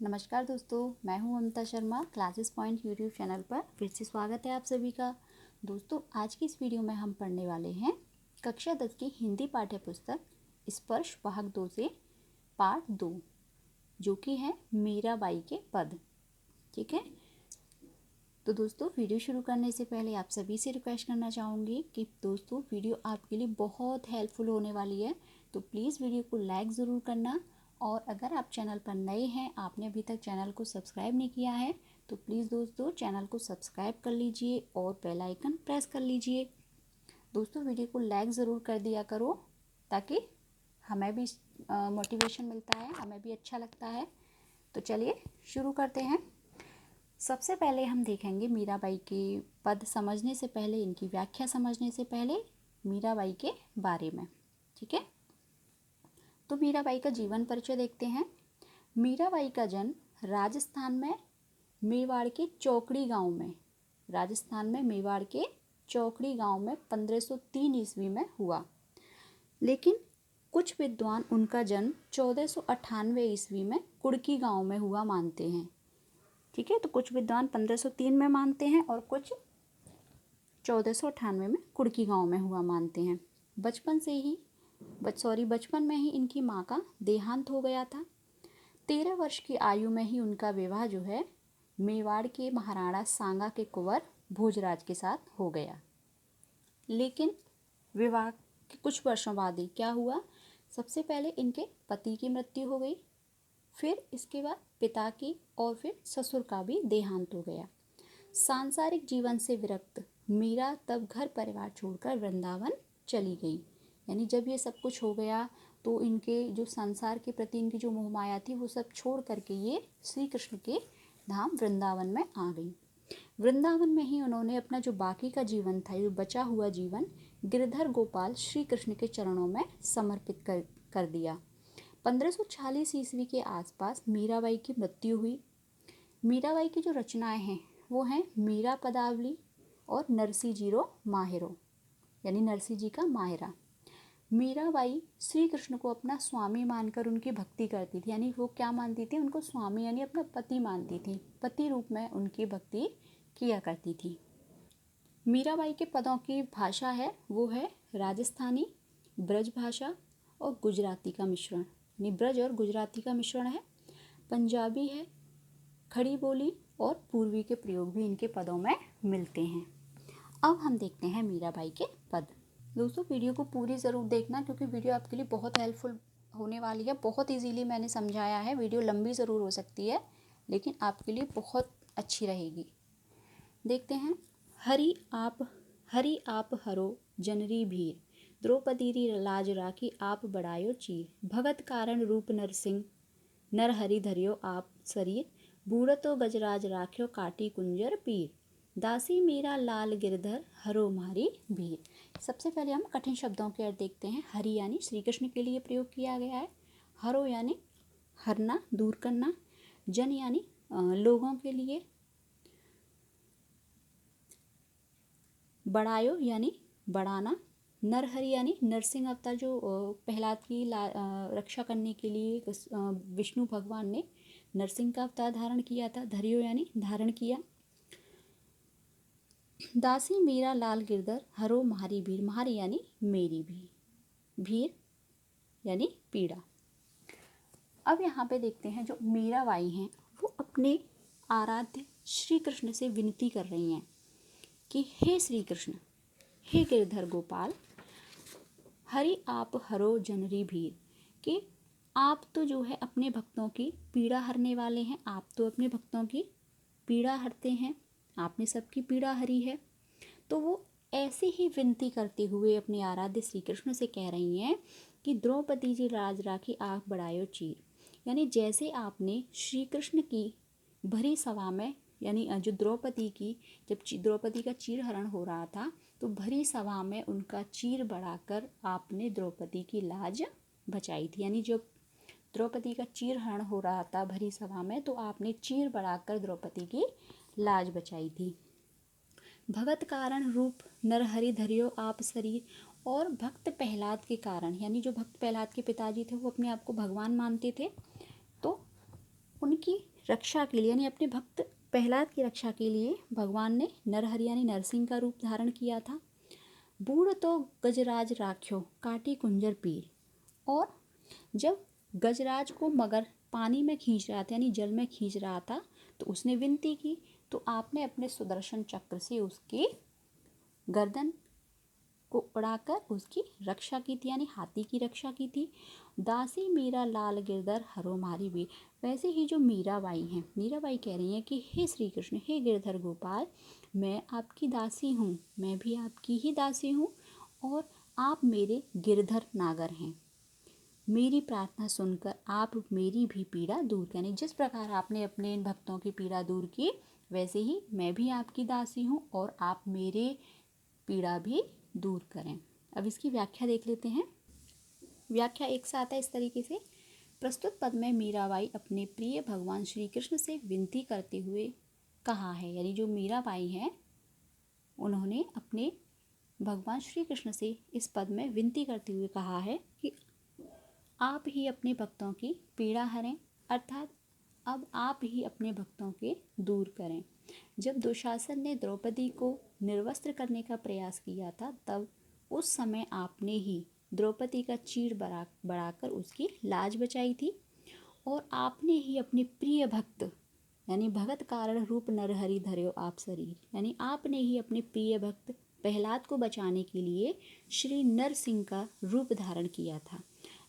नमस्कार दोस्तों, मैं हूं Mamta Sharma. Classes point YouTube channel पर फिर से स्वागत है आप सभी का। दोस्तों, आज की इस वीडियो में हम पढ़ने वाले हैं कक्षा 10 की हिंदी पाठ्य पुस्तक स्पर्श भाग 2 से पार्ट 2, जो कि है मीराबाई के पद। ठीक है, तो दोस्तों वीडियो शुरू करने से पहले आप सभी से रिक्वेस्ट करना चाहूँगी कि दोस्तों वीडियो आपके लिए बहुत हेल्पफुल होने वाली है, तो प्लीज़ वीडियो को लाइक ज़रूर करना। और अगर आप चैनल पर नए हैं, आपने अभी तक चैनल को सब्सक्राइब नहीं किया है, तो प्लीज़ दोस्तों चैनल को सब्सक्राइब कर लीजिए और बेल आइकन प्रेस कर लीजिए। दोस्तों वीडियो को लाइक ज़रूर कर दिया करो, ताकि हमें भी मोटिवेशन मिलता है, हमें भी अच्छा लगता है। तो चलिए शुरू करते हैं। सबसे पहले हम देखेंगे मीराबाई के पद समझने से पहले, इनकी व्याख्या समझने से पहले मीराबाई के बारे में। ठीक है, तो मीराबाई का जीवन परिचय देखते हैं। मीराबाई का जन्म राजस्थान में मेवाड़ के चौकड़ी गांव में, राजस्थान में मेवाड़ के चौकड़ी गांव में 1503 ईस्वी में हुआ। लेकिन कुछ विद्वान उनका जन्म 1498 ईस्वी में कुड़की गांव में हुआ मानते हैं। ठीक है, तो कुछ विद्वान 1503 में मानते हैं और कुछ 1498 में कुड़की गांव में हुआ मानते हैं। बचपन में ही इनकी माँ का देहांत हो गया था। 13 वर्ष की आयु में ही उनका विवाह जो है मेवाड़ के महाराणा सांगा के कुंवर भोजराज के साथ हो गया। लेकिन विवाह के कुछ वर्षों बाद ही क्या हुआ, सबसे पहले इनके पति की मृत्यु हो गई, फिर इसके बाद पिता की और फिर ससुर का भी देहांत हो गया। सांसारिक जीवन से विरक्त मीरा तब घर परिवार छोड़कर वृंदावन चली गई। यानी जब ये सब कुछ हो गया तो इनके जो संसार के प्रति इनकी जो मोह माया थी वो सब छोड़ करके ये श्री कृष्ण के धाम वृंदावन में आ गई। वृंदावन में ही उन्होंने अपना जो बाकी का जीवन था, जो बचा हुआ जीवन, गिरधर गोपाल श्री कृष्ण के चरणों में समर्पित कर दिया। 1540 ईस्वी के आसपास मीराबाई की मृत्यु हुई। मीराबाई की जो रचनाएं हैं वो हैं मीरा पदावली और नरसी जीरो माहिरो, यानी नरसी जी का माहिरा। मीराबाई श्री कृष्ण को अपना स्वामी मानकर उनकी भक्ति करती थी। यानी वो क्या मानती थी, उनको स्वामी यानी अपना पति मानती थी, पति रूप में उनकी भक्ति किया करती थी। मीराबाई के पदों की भाषा है वो है राजस्थानी, ब्रज भाषा और गुजराती का मिश्रण, यानी ब्रज और गुजराती का मिश्रण है। पंजाबी है, खड़ी बोली और पूर्वी के प्रयोग भी इनके पदों में मिलते हैं। अब हम देखते हैं मीराबाई के पद। दोस्तों वीडियो को पूरी ज़रूर देखना, क्योंकि वीडियो आपके लिए बहुत हेल्पफुल होने वाली है। बहुत इजीली मैंने समझाया है। वीडियो लंबी ज़रूर हो सकती है, लेकिन आपके लिए बहुत अच्छी रहेगी। देखते हैं। हरि आप हरो जनरी भीर, द्रौपदी री लाज राखी आप बढ़ायो चीर, भगत कारण रूप नरसिंह नर हरि धरियो आप शरीर, बूढ़तो गजराज राख्यो काटी कुंजर पीर, दासी मीरा लाल गिरधर हरो मारी भीर। सबसे पहले हम कठिन शब्दों के अर्थ देखते हैं। हरि यानी श्री कृष्ण के लिए प्रयोग किया गया है। हरो यानी हरना, दूर करना। जन यानी लोगों के लिए। बढ़ायो यानी बढ़ाना। नरहरि यानी नरसिंह अवतार, जो प्रहलाद की रक्षा करने के लिए विष्णु भगवान ने नरसिंह का अवतार धारण किया था। धरियो यानी धारण किया। दासी मीरा लाल गिरधर हरो म्हारी भीर, म्हारी यानी मेरी भी, भीर यानी पीड़ा। अब यहाँ पे देखते हैं जो मीराबाई हैं वो अपने आराध्य श्री कृष्ण से विनती कर रही हैं कि हे श्री कृष्ण, हे गिरधर गोपाल, हरि आप हरो जनरी भीर, कि आप तो जो है अपने भक्तों की पीड़ा हरने वाले हैं। आप तो अपने भक्तों की पीड़ा हरते हैं, आपने सबकी पीड़ा हरी है। तो वो ऐसे ही विनती करते हुए अपने आराध्य श्री कृष्ण से कह रही हैं कि द्रौपदी जी राज राखी आँख बढ़ायो चीर, यानी जैसे आपने श्री कृष्ण की भरी सभा में, यानी जो जब द्रौपदी का चीर हरण हो रहा था तो भरी सभा में उनका चीर बढ़ाकर आपने द्रौपदी की लाज बचाई थी। यानी जब द्रौपदी का चीर हरण हो रहा था भरी सभा में, तो आपने चीर बढ़ाकर द्रौपदी की लाज बचाई थी। भगत कारण रूप नरहरि धरियो आप शरीर, और भक्त प्रहलाद के कारण, यानी जो भक्त प्रहलाद के पिताजी थे वो अपने आप को भगवान मानते थे, तो उनकी रक्षा के लिए यानी अपने भक्त प्रहलाद की रक्षा के लिए भगवान ने नरहरि यानी नरसिंह का रूप धारण किया था। बूढ़ तो गजराज राख्यो काटी कुंजर पीर। और जब गजराज को मगर पानी में खींच रहा था यानी जल में खींच रहा था तो उसने विनती की, तो आपने अपने सुदर्शन चक्र से उसके गर्दन को उड़ाकर उसकी रक्षा की थी यानी हाथी की रक्षा की थी। दासी मीरा लाल गिरधर हरो मारी वीर। वैसे ही जो मीराबाई हैं, मीराबाई कह रही हैं कि हे श्री कृष्ण, हे गिरधर गोपाल, मैं आपकी दासी हूँ, मैं भी आपकी ही दासी हूँ और आप मेरे गिरधर नागर हैं। मेरी प्रार्थना सुनकर आप मेरी भी पीड़ा दूर करें। जिस प्रकार आपने अपने इन भक्तों की पीड़ा दूर की, वैसे ही मैं भी आपकी दासी हूँ और आप मेरे पीड़ा भी दूर करें। अब इसकी व्याख्या देख लेते हैं। व्याख्या एक साथ है इस तरीके से। प्रस्तुत पद में मीराबाई अपने प्रिय भगवान श्री कृष्ण से विनती करते हुए कहा है, यानी जो मीराबाई हैं उन्होंने अपने भगवान श्री कृष्ण से इस पद में विनती करते हुए कहा है कि आप ही अपने भक्तों की पीड़ा हरें, अर्थात अब आप ही अपने भक्तों के दूर करें। जब दुशासन ने द्रौपदी को निर्वस्त्र करने का प्रयास किया था, तब उस समय आपने ही द्रौपदी का चीर बढ़ाकर उसकी लाज बचाई थी और आपने ही अपने प्रिय भक्त यानी भगत कारण रूप नरहरि धर्यो आप शरीर, यानी आपने ही अपने प्रिय भक्त प्रहलाद को बचाने के लिए श्री नरसिंह का रूप धारण किया था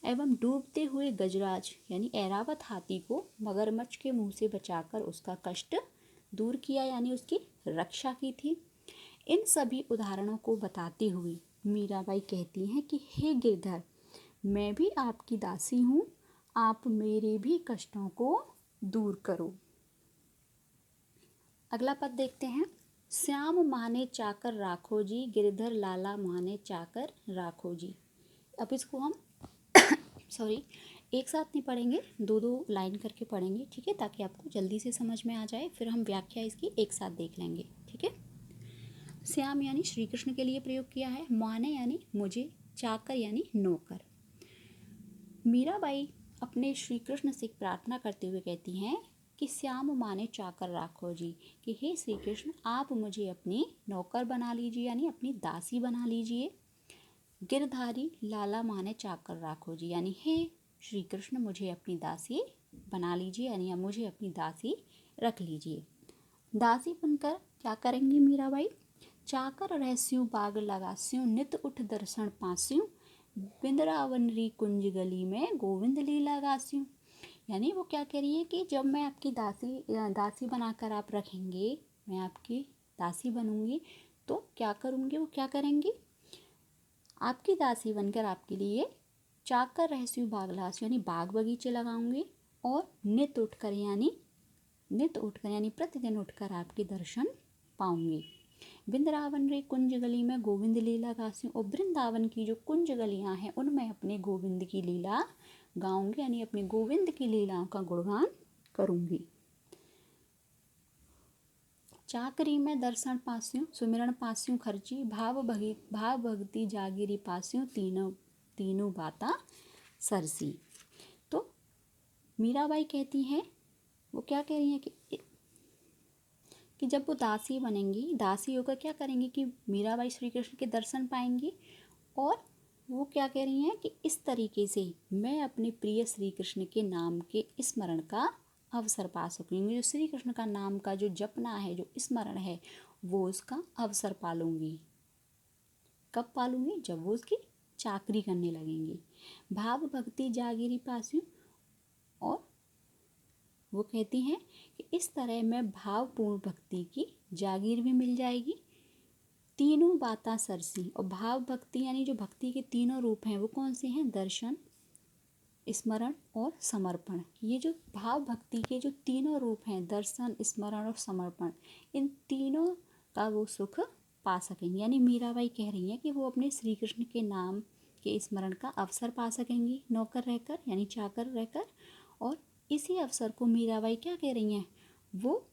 एवं डूबते हुए गजराज यानी ऐरावत हाथी को मगरमच्छ के मुंह से बचाकर उसका कष्ट दूर किया यानी उसकी रक्षा की थी। इन सभी उदाहरणों को बताते हुए मीराबाई कहती हैं कि हे गिरधर, मैं भी आपकी दासी हूँ, आप मेरे भी कष्टों को दूर करो। अगला पद देखते हैं। श्याम माने चाकर राखो जी, गिरधर लाला माने चाकर राखो जी। अब इसको हम एक साथ नहीं पढ़ेंगे, दो दो लाइन करके पढ़ेंगे, ठीक है, ताकि आपको जल्दी से समझ में आ जाए। फिर हम व्याख्या इसकी एक साथ देख लेंगे, ठीक है। श्याम यानी श्री कृष्ण के लिए प्रयोग किया है, माने यानी मुझे, चाकर यानी नौकर। मीराबाई अपने श्री कृष्ण से प्रार्थना करते हुए कहती हैं कि श्याम माने चाकर राखो जी, कि हे श्री कृष्ण, आप मुझे अपनी नौकर बना लीजिए यानी अपनी दासी बना लीजिए। गिरधारी लाला माने चाकर राखो जी, यानी हे श्री कृष्ण, मुझे अपनी दासी बना लीजिए यानी मुझे अपनी दासी रख लीजिए। दासी बनकर क्या करेंगी मीराबाई? चाकर रहस्यूं बाग लगास्यूं, नित उठ दर्शन पास्यूं, बिंद्रावन री कुंज गली में गोविंद लीला गास्यूं। यानी वो क्या कह रही है कि जब मैं आपकी दासी बनाकर आप रखेंगे, मैं आपकी दासी बनूंगी तो क्या करूंगी, वो क्या करेंगी, आपकी दासी बनकर आपके लिए चाकर रहस्यू बाग लगास्यूं यानी बाग बगीचे लगाऊंगी और नित उठकर यानी प्रतिदिन उठकर आपके दर्शन पाऊंगी। वृंदावन रे कुंज गली में गोविंद लीला गास्यूं, और वृंदावन की जो कुंज गलियां हैं उनमें अपने गोविंद की लीला गाऊंगी यानी अपने गोविंद की लीलाओं का गुणगान करूंगी। चाकरी में दर्शन पास्यूं, सुमिरन पास्यूं खर्ची, भाव भक्ति जागिरी पास्यूं, तीनों बाता सरसी। तो मीराबाई कहती हैं, वो क्या कह रही हैं कि जब वो दासी बनेंगी, दासी होकर क्या करेंगी कि मीराबाई श्री कृष्ण के दर्शन पाएंगी और वो क्या कह रही हैं कि इस तरीके से मैं अपने प्रिय श्री कृष्ण के नाम के स्मरण का अवसर पा सकूंगी। जो श्री कृष्ण का नाम का जो जपना है, जो स्मरण है, वो उसका अवसर पालूंगी। कब पालूंगी? जब वो उसकी चाकरी करने लगेंगी। भाव भक्ति जागिरी पास्यूं, और वो कहती हैं कि इस तरह मैं भावपूर्ण भक्ति की जागीर भी मिल जाएगी। तीनों बातें सरसी, और भाव भक्ति यानी जो भक्ति के तीनों रूप हैं वो कौन से हैं? दर्शन, स्मरण और समर्पण। ये जो भाव भक्ति के जो तीनों रूप हैं, दर्शन, स्मरण और समर्पण, इन तीनों का वो सुख पा सकेंगे। यानी मीराबाई कह रही हैं कि वो अपने श्री कृष्ण के नाम के स्मरण का अवसर पा सकेंगी नौकर रहकर यानी चाकर रहकर। और इसी अवसर को मीराबाई क्या कह रही हैं, वो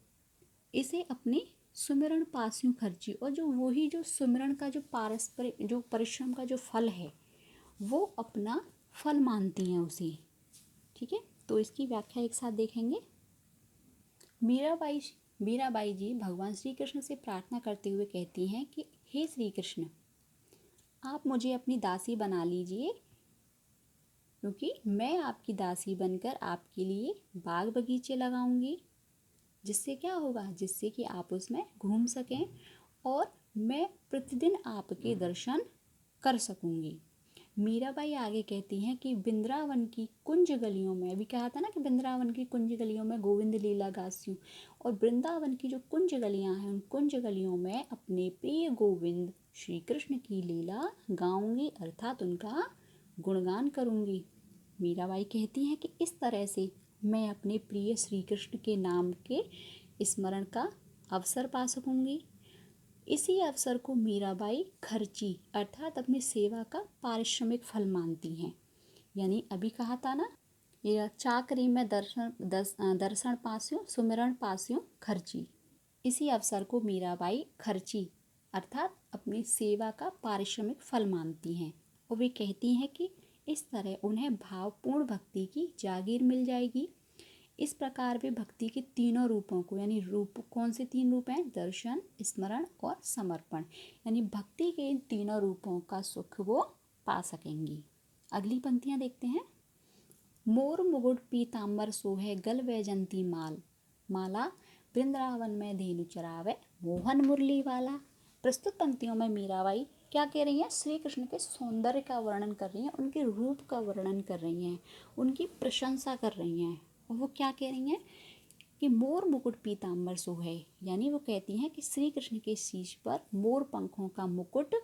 इसे अपनी सुमिरन पास्यूं खर्ची, और जो वही जो सुमिरन का जो पारस्परिक जो परिश्रम का जो फल है वो अपना फल मानती हैं उसे, ठीक है। तो इसकी व्याख्या एक साथ देखेंगे। मीराबाई मीराबाई जी भगवान श्री कृष्ण से प्रार्थना करते हुए कहती हैं कि हे श्री कृष्ण, आप मुझे अपनी दासी बना लीजिए, क्योंकि मैं आपकी दासी बनकर आपके लिए बाग बगीचे लगाऊंगी, जिससे क्या होगा, जिससे कि आप उसमें घूम सकें और मैं प्रतिदिन आपके दर्शन कर सकूंगी। मीराबाई आगे कहती हैं कि वृंदावन की कुंज गलियों में, अभी कहा था ना कि वृंदावन की कुंज गलियों में गोविंद लीला गास्यू, और वृंदावन की जो कुंज गलियां हैं उन कुंज गलियों में अपने प्रिय गोविंद श्री कृष्ण की लीला गाऊंगी, अर्थात उनका गुणगान करूंगी। मीराबाई कहती हैं कि इस तरह से मैं अपने प्रिय श्री कृष्ण के नाम के स्मरण का अवसर पा सकूंगी। इसी अवसर को मीराबाई खर्ची अर्थात अपनी सेवा का पारिश्रमिक फल मानती हैं। यानी अभी कहा था ना, ये चाकरी में दर्शन पास्यों सुमिरन पास्यों खर्ची। इसी अवसर को मीराबाई खर्ची अर्थात अपनी सेवा का पारिश्रमिक फल मानती हैं और वे कहती हैं कि इस तरह उन्हें भावपूर्ण भक्ति की जागीर मिल जाएगी। इस प्रकार वे भक्ति के तीनों रूपों को, यानी रूप कौन से तीन रूप हैं, दर्शन, स्मरण और समर्पण, यानी भक्ति के इन तीनों रूपों का सुख वो पा सकेंगी। अगली पंक्तियां देखते हैं। मोर मुकुट पीताम्बर सोहे गल वैजंती माला, वृंदावन में धेनु चरावे मोहन मुरली वाला। प्रस्तुत पंक्तियों में मीराबाई क्या कह रही हैं, श्री कृष्ण के सौंदर्य का वर्णन कर रही हैं, उनके रूप का वर्णन कर रही हैं, उनकी प्रशंसा कर रही हैं। और वो क्या कह रही हैं कि मोर मुकुट पीताम्बर सोहे, यानी वो कहती हैं कि श्री कृष्ण के शीश पर मोर पंखों का मुकुट,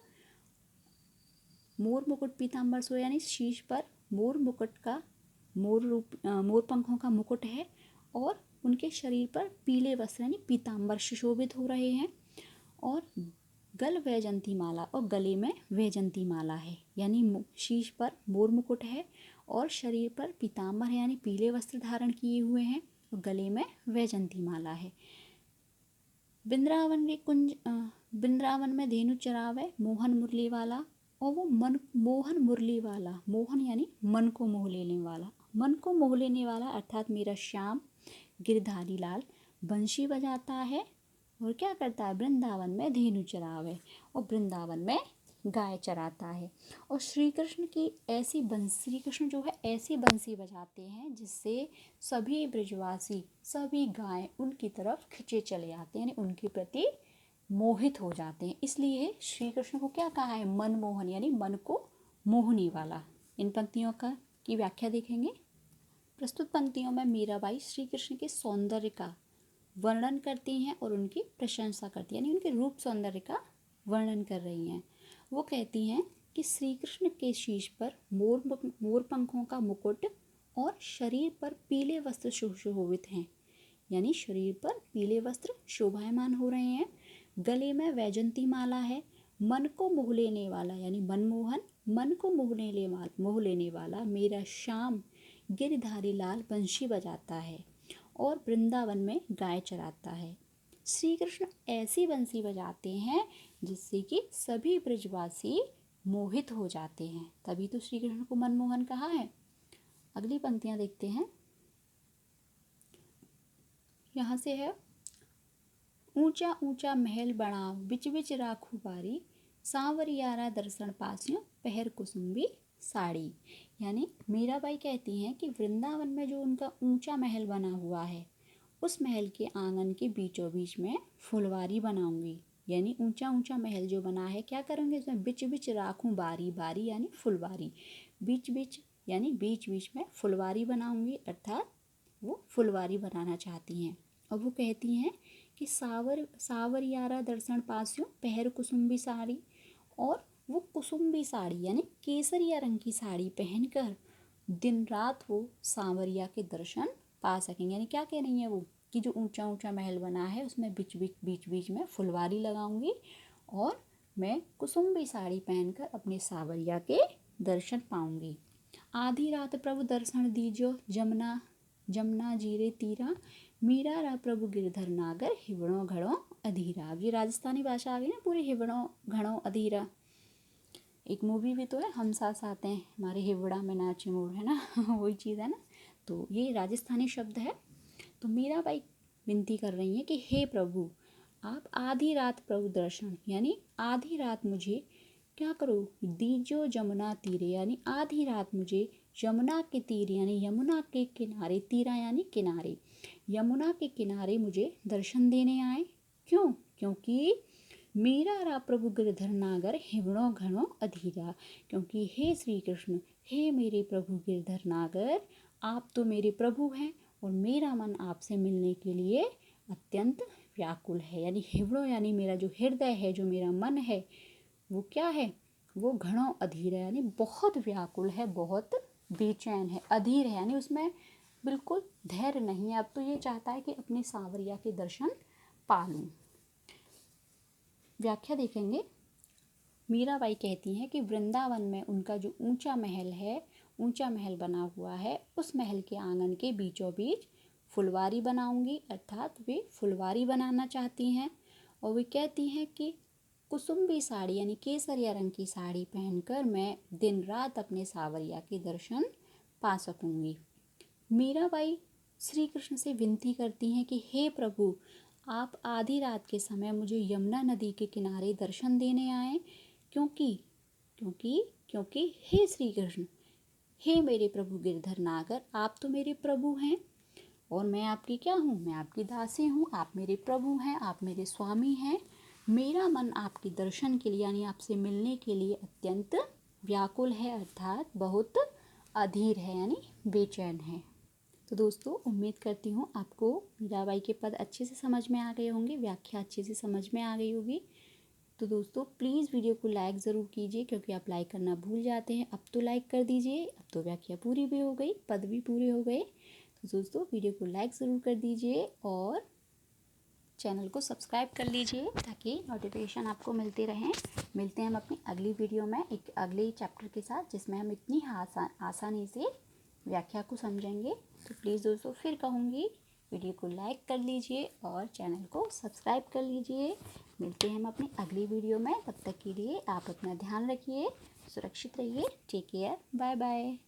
मोर मुकुट पीताम्बर सोहे यानी शीश पर मोर मुकुट का मोर पंखों का मुकुट है और उनके शरीर पर पीले वस्त्र यानी पीताम्बर सुशोभित हो रहे हैं और गल वैजंती माला, और गले में वैजंती माला है, यानी शीश पर मोर मुकुट है और शरीर पर पीताम्बर है यानी पीले वस्त्र धारण किए हुए हैं और गले में वैजंती माला है। वृंदावन में धेनु चरावे मोहन मुरली वाला, और वो मोहन मुरली वाला, मोहन यानी मन को मोह लेने वाला, मन को मोह लेने वाला अर्थात मेरा श्याम गिरधारी लाल बंशी बजाता है और क्या करता है, वृंदावन में धेनु चरावे, और वृंदावन में गाय चराता है। और श्री कृष्ण की ऐसी बंसी, श्री कृष्ण जो है ऐसी बंसी बजाते हैं जिससे सभी ब्रजवासी, सभी गाय उनकी तरफ खिंचे चले आते हैं, यानी उनके प्रति मोहित हो जाते हैं। इसलिए श्री कृष्ण को क्या कहा है, मनमोहन, यानी मन को मोहने वाला। इन पंक्तियों की व्याख्या देखेंगे। प्रस्तुत पंक्तियों में मीराबाई श्री कृष्ण के सौंदर्य का वर्णन करती हैं और उनकी प्रशंसा करती हैं, यानी उनके रूप सौंदर्य का वर्णन कर रही हैं। वो कहती हैं कि श्री कृष्ण के शीश पर मोर पंखों का मुकुट और शरीर पर पीले वस्त्र सुशोभित हैं, यानी शरीर पर पीले वस्त्र शोभायमान हो रहे हैं। गले में वैजंती माला है, मन को मोह लेने वाला यानी मनमोहन, मन को मोह लेने वाला मेरा श्याम गिरधारी लाल बंशी बजाता है और वृंदावन में गाय चराता है। श्री कृष्ण ऐसी बंसी बजाते हैं जिससे कि सभी ब्रजवासी मोहित हो जाते हैं, तभी तो श्री कृष्ण को मनमोहन कहा है। अगली पंक्तियां देखते हैं। यहाँ से है, ऊंचा ऊंचा महल बनाओ बिच बिच राखू बारी, सांवरियारा दर्शन पासियों पहर कुसुम्बी साड़ी। यानी मीराबाई कहती हैं कि वृंदावन में जो उनका ऊंचा महल बना हुआ है उस महल के आंगन के बीचों बीच में फुलवारी बनाऊंगी, यानी ऊंचा ऊंचा महल जो बना है क्या करूँगी, इसमें बिच बिच राखूं बारी, बारी यानी फुलवारी, बीच बीच यानी बीच बीच में फुलवारी बनाऊंगी, अर्थात वो फुलवारी बनाना चाहती हैं। और वो कहती हैं कि सावरियारा दर्शन पासियों पहर कुसुम्बी साड़ी, और वो कुसुम्बी साड़ी यानी केसरिया रंग की साड़ी पहनकर दिन रात वो सांवरिया के दर्शन पा सकेंगे। यानी क्या कह रही हैं वो, कि जो ऊंचा ऊंचा महल बना है उसमें बीच बीच में फुलवारी लगाऊंगी और मैं कुसुम्बी साड़ी पहनकर अपने सांवरिया के दर्शन पाऊंगी। आधी रात प्रभु दर्शन दीजो जमुना जीरे तीरा, मीरा रा प्रभु गिरधर नागर हिवड़ों घड़ों अधीरा। अब ये राजस्थानी भाषा आ गई ना पूरी, हिवड़ों घड़ों अधीरा। एक मूवी भी तो है, हम साथ आते हैं हमारे हिवड़ा में नाचे मोर, है ना वही चीज़ है ना। तो ये राजस्थानी शब्द है। तो मीराबाई विनती कर रही हैं कि हे प्रभु, आप आधी रात प्रभु दर्शन, यानी आधी रात मुझे क्या करो, दीजो जमुना तीरे, यानी आधी रात मुझे यमुना के तीर, यानी यमुना के किनारे, तीरा यानी किनारे, यमुना के किनारे मुझे दर्शन देने आए। क्यों? क्योंकि मेरा रा प्रभु गिरधर नागर हिवड़ो घणो अधीरा, क्योंकि हे श्री कृष्ण, हे मेरे प्रभु गिरधर नागर, आप तो मेरे प्रभु हैं और मेरा मन आपसे मिलने के लिए अत्यंत व्याकुल है। यानी हिवड़ो यानी मेरा जो हृदय है, जो मेरा मन है, वो क्या है, वो घणो अधीर है, यानी बहुत व्याकुल है, बहुत बेचैन है। अधीर है यानी उसमें बिल्कुल धैर्य नहीं है। अब तो ये चाहता है कि अपने सांवरिया के दर्शन पा लूं। व्याख्या देखेंगे। मीराबाई कहती हैं कि वृंदावन में उनका जो ऊंचा महल है, ऊंचा महल बना हुआ है, उस महल के आंगन के बीचों बीच फुलवारी बनाऊंगी, अर्थात वे फुलवारी बनाना चाहती हैं। और वे कहती हैं कि कुसुम्बी साड़ी यानी केसरिया रंग की साड़ी पहनकर मैं दिन रात अपने सावरिया के दर्शन पा सकूंगी। मीराबाई श्री कृष्ण से विनती करती हैं कि हे प्रभु, आप आधी रात के समय मुझे यमुना नदी के किनारे दर्शन देने आए। क्योंकि क्योंकि क्योंकि हे श्री कृष्ण, हे मेरे प्रभु गिरधर नागर, आप तो मेरे प्रभु हैं और मैं आपकी क्या हूँ, मैं आपकी दासी हूँ। आप मेरे प्रभु हैं, आप मेरे स्वामी हैं। मेरा मन आपके दर्शन के लिए यानी आपसे मिलने के लिए अत्यंत व्याकुल है, अर्थात बहुत अधीर है, यानी बेचैन है। तो दोस्तों, उम्मीद करती हूँ आपको मीराबाई के पद अच्छे से समझ में आ गए होंगे, व्याख्या अच्छे से समझ में आ गई होगी। तो दोस्तों, प्लीज़ वीडियो को लाइक ज़रूर कीजिए, क्योंकि आप लाइक करना भूल जाते हैं। अब तो लाइक कर दीजिए, अब तो व्याख्या पूरी भी हो गई, पद भी पूरे हो गए। तो दोस्तों, वीडियो को लाइक ज़रूर कर दीजिए और चैनल को सब्सक्राइब कर लीजिए, ताकि नोटिफिकेशन आपको मिलते रहें। मिलते हैं हम अपनी अगली वीडियो में एक अगले चैप्टर के साथ, जिसमें हम इतनी आसानी से व्याख्या को समझेंगे। तो प्लीज़ दोस्तों, फिर कहूँगी, वीडियो को लाइक कर लीजिए और चैनल को सब्सक्राइब कर लीजिए। मिलते हैं हम अपनी अगली वीडियो में। तब तक के लिए आप अपना ध्यान रखिए, सुरक्षित रहिए। Take care, bye bye.